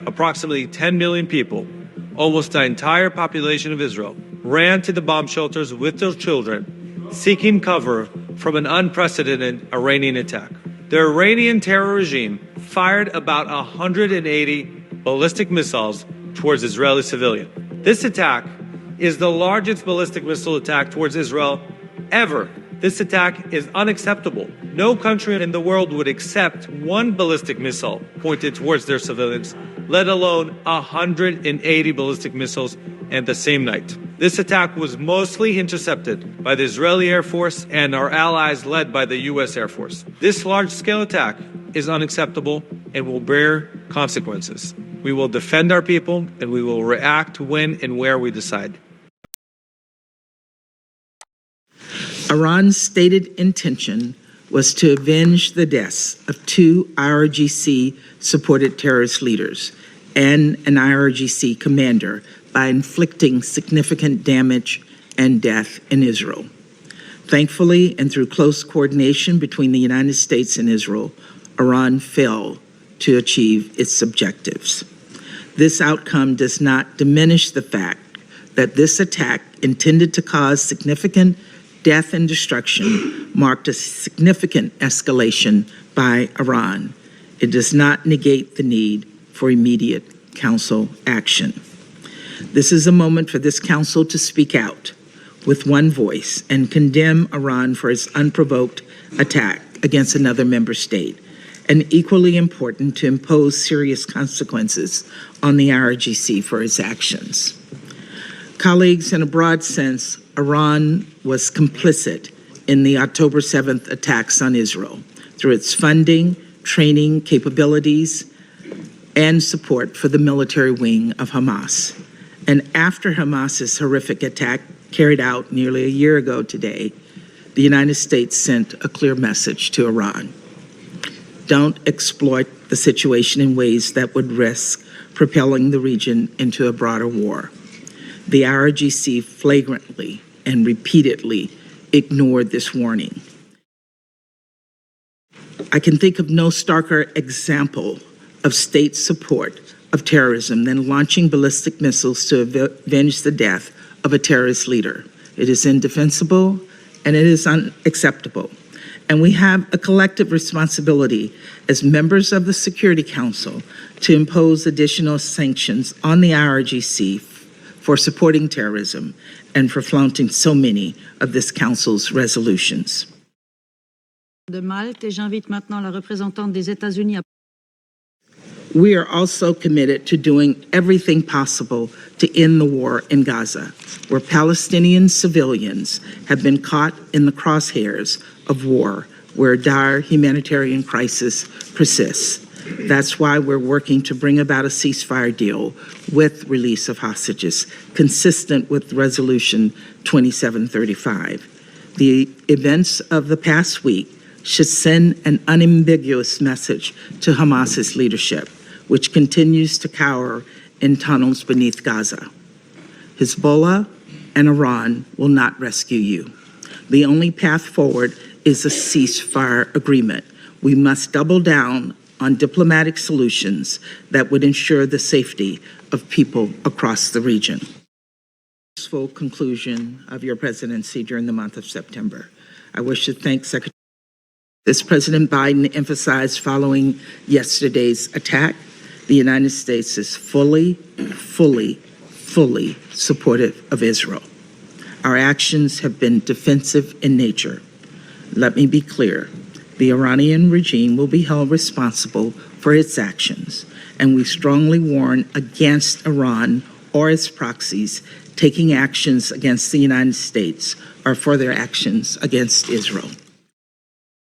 Approximately 10 million people, almost the entire population of Israel, ran to the bomb shelters with their children, seeking cover from an unprecedented Iranian attack. The Iranian terror regime fired about 180 ballistic missiles towards Israeli civilians. This attack is the largest ballistic missile attack towards Israel ever. This attack is unacceptable. No country in the world would accept one ballistic missile pointed towards their civilians, let alone 180 ballistic missiles in the same night. This attack was mostly intercepted by the Israeli Air Force and our allies led by the U.S. Air Force. This large-scale attack is unacceptable and will bear consequences. We will defend our people and we will react when and where we decide. Iran's stated intention was to avenge the deaths of two IRGC-supported terrorist leaders and an IRGC commander by inflicting significant damage and death in Israel. Thankfully, and through close coordination between the United States and Israel, Iran failed to achieve its objectives. This outcome does not diminish the fact that this attack, intended to cause significant death and destruction, marked a significant escalation by Iran. It does not negate the need for immediate Council action. This is a moment for this Council to speak out with one voice and condemn Iran for its unprovoked attack against another member state, and equally important, to impose serious consequences on the IRGC for its actions. Colleagues, in a broad sense, Iran was complicit in the October 7th attacks on Israel through its funding, training, capabilities, and support for the military wing of Hamas. And after Hamas's horrific attack carried out nearly a year ago today, the United States sent a clear message to Iran. Don't exploit the situation in ways that would risk propelling the region into a broader war. The IRGC flagrantly and repeatedly ignored this warning. I can think of no starker example of state support of terrorism than launching ballistic missiles to avenge the death of a terrorist leader. It is indefensible and it is unacceptable. And we have a collective responsibility as members of the Security Council to impose additional sanctions on the IRGC for supporting terrorism and for flaunting so many of this Council's resolutions. De Malte, et j'invite maintenant la représentante des États-Unis à... We are also committed to doing everything possible to end the war in Gaza, where Palestinian civilians have been caught in the crosshairs of war, where dire humanitarian crisis persists. That's why we're working to bring about a ceasefire deal with release of hostages, consistent with Resolution 2735. The events of the past week should send an unambiguous message to Hamas's leadership, which continues to cower in tunnels beneath Gaza. Hezbollah and Iran will not rescue you. The only path forward is a ceasefire agreement. We must double down on diplomatic solutions that would ensure the safety of people across the region. Full conclusion of your presidency during the month of September. I wish to thank Secretary. As President Biden emphasized following yesterday's attack, the United States is fully supportive of Israel. Our actions have been defensive in nature. Let me be clear. The Iranian regime will be held responsible for its actions, and we strongly warn against Iran or its proxies taking actions against the United States or further actions against Israel.